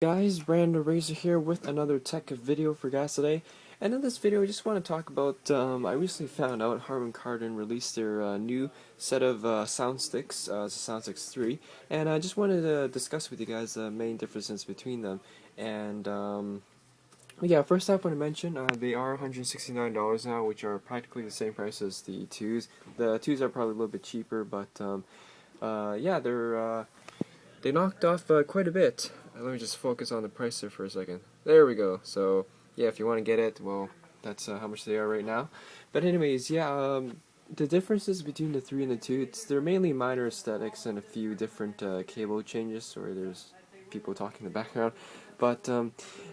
Guys, Brandon Razor here with another tech video for guys today. And in this video, I just want to talk about, I recently found out Harman Kardon released their new set of Soundsticks, it's the Soundsticks 3, and I just wanted to discuss with you guys the main differences between them. And yeah, first off, I want to mention they are $169 now, which are practically the same price as the 2s. The 2s are probably a little bit cheaper, but yeah, they knocked off quite a bit. Let me just focus on the price there for a second. There we go. So, yeah, if you want to get it, well, that's how much they are right now. But anyways, yeah, the differences between the 3 and the 2, they're mainly minor aesthetics and a few different cable changes. Sorry, there's people talking in the background. But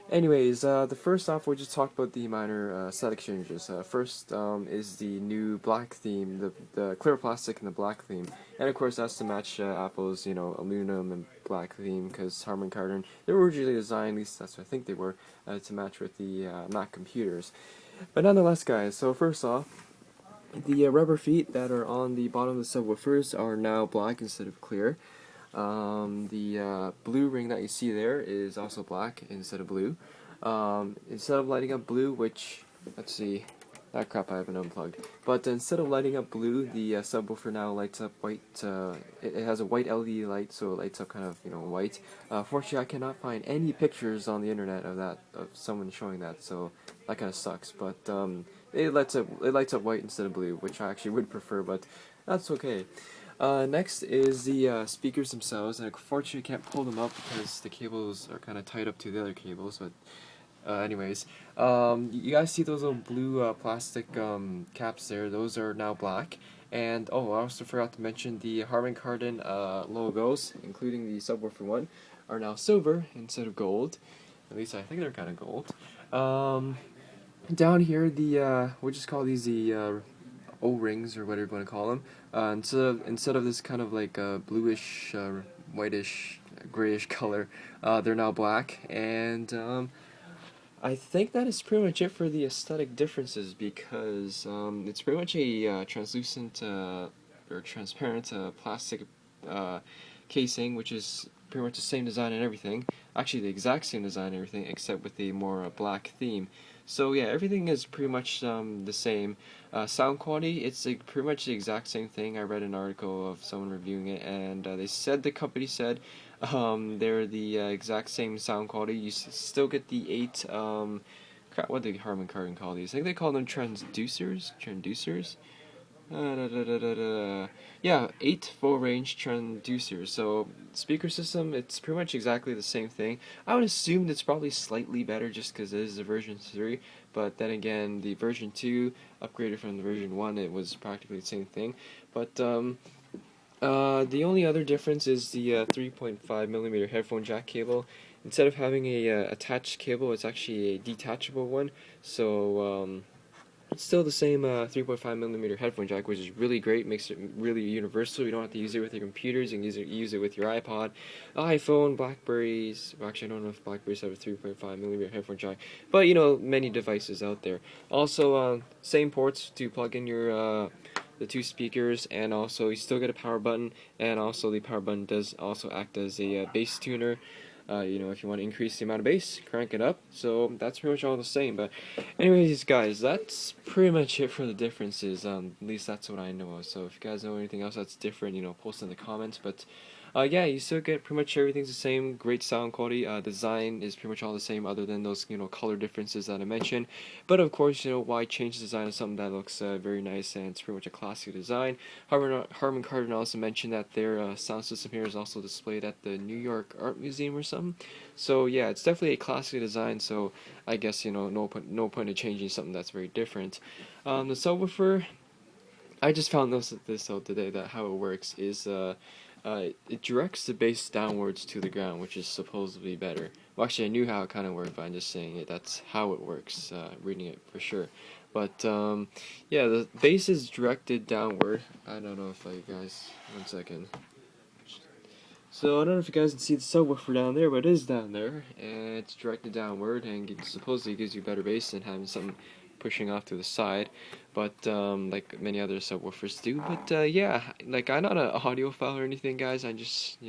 anyways, the first off, we'll just talk about the minor aesthetic changes. First is the new black theme, the clear plastic and the black theme, and of course that's to match Apple's aluminum and black theme, because Harman Kardon, they were originally designed, at least that's what I think they were, to match with the Mac computers. But nonetheless, guys, so first off, the rubber feet that are on the bottom of the subwoofers are now black instead of clear. The blue ring that you see there is also black instead of blue. Instead of lighting up blue, which, let's see, that crap I haven't unplugged. But instead of lighting up blue, the subwoofer now lights up white. It has a white LED light, so it lights up kind of white. Fortunately, I cannot find any pictures on the internet of someone showing that, so that kind of sucks. But it lights up white instead of blue, which I actually would prefer, but that's okay. Next is the speakers themselves, and unfortunately I can't pull them up because the cables are kind of tied up to the other cables, but anyways, you guys see those little blue plastic caps there? Those are now black. And oh, I also forgot to mention the Harman Kardon logos, including the subwoofer one, are now silver instead of gold. At least I think they're kind of gold. Down here, we'll just call these the O-rings or whatever you want to call them. Instead of this kind of like bluish, whitish, grayish color, they're now black. And I think that is pretty much it for the aesthetic differences, because it's pretty much a translucent or transparent plastic casing, which is pretty much the same design and everything. Actually, the exact same design and everything, except with a more black theme. So yeah, everything is pretty much the same. Sound quality, it's pretty much the exact same thing. I read an article of someone reviewing it, and the company said they're the exact same sound quality. You still get the 8, crap, what did Harman Kardon call these? I think they call them transducers? Transducers? Yeah, 8 full range transducers. So speaker system, it's pretty much exactly the same thing. I would assume it's probably slightly better just because it is a version 3, but then again, the version 2 upgraded from the version 1, it was practically the same thing. But the only other difference is the 3.5mm headphone jack cable. Instead of having a attached cable, it's actually a detachable one. So it's still the same 3.5mm headphone jack, which is really great, makes it really universal. You don't have to use it with your computers, you can use it with your iPod, iPhone, Blackberries. Well, actually, I don't know if Blackberries have a 3.5mm headphone jack, but many devices out there. Also, same ports to plug in your the 2 speakers, and also you still get a power button, and also the power button does also act as a bass tuner. If you want to increase the amount of bass, crank it up. So that's pretty much all the same. But anyways, guys, that's pretty much it for the differences. At least that's what I know of. So if you guys know anything else that's different, post in the comments. But yeah, you still get pretty much everything's the same. Great sound quality. Design is pretty much all the same, other than those color differences that I mentioned. But of course, why change the design of something that looks very nice, and it's pretty much a classic design. Harman Kardon also mentioned that their sound system here is also displayed at the New York Art Museum or something. So yeah, it's definitely a classic design. So I guess no point in changing something that's very different. The subwoofer, I just found this out today, that how it works is it directs the bass downwards to the ground, which is supposedly better. Well, actually, I knew how it kind of worked, but I'm just saying it. That's how it works. Reading it for sure. But yeah, the bass is directed downward. I don't know if guys, 1 second. So I don't know if you guys can see the subwoofer down there, but it is down there, and it's directed downward, and supposedly gives you better bass than having something pushing off to the side, but like many other subwoofers do. But yeah, like, I'm not an audiophile or anything, guys. I'm just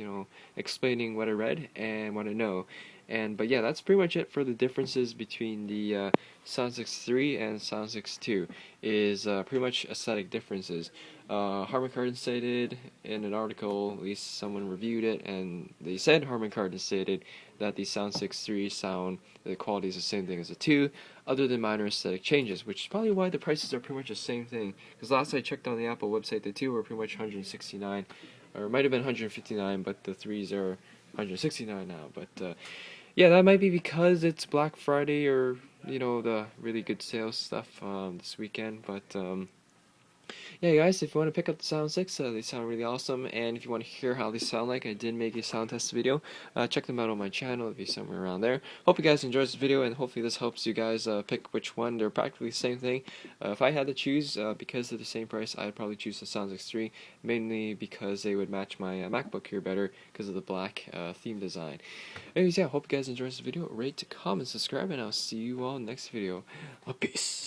explaining what I read and what I know. But yeah, that's pretty much it for the differences between the Soundsticks 3 and Soundsticks 2, is pretty much aesthetic differences. Harman Kardon stated in an article, at least someone reviewed it, and they said Harman Kardon stated that the Soundsticks 3 sound, the quality is the same thing as the 2, other than minor aesthetic changes, which is probably why the prices are pretty much the same thing. Because last I checked on the Apple website, the 2 were pretty much 169, or it might have been 159, but the 3s are 169 now. But yeah, that might be because it's Black Friday or the really good sales stuff this weekend. But yeah, guys, if you want to pick up the Sound 6, they sound really awesome. And if you want to hear how they sound like, I did make a sound test video. Check them out on my channel. It'll be somewhere around there. Hope you guys enjoyed this video, and hopefully this helps you guys pick which one. They're practically the same thing. If I had to choose, because they're the same price, I'd probably choose the Sound 6 3, mainly because they would match my MacBook here better because of the black theme design. Anyways, yeah, hope you guys enjoyed this video. Rate, comment, subscribe, and I'll see you all next video. Peace.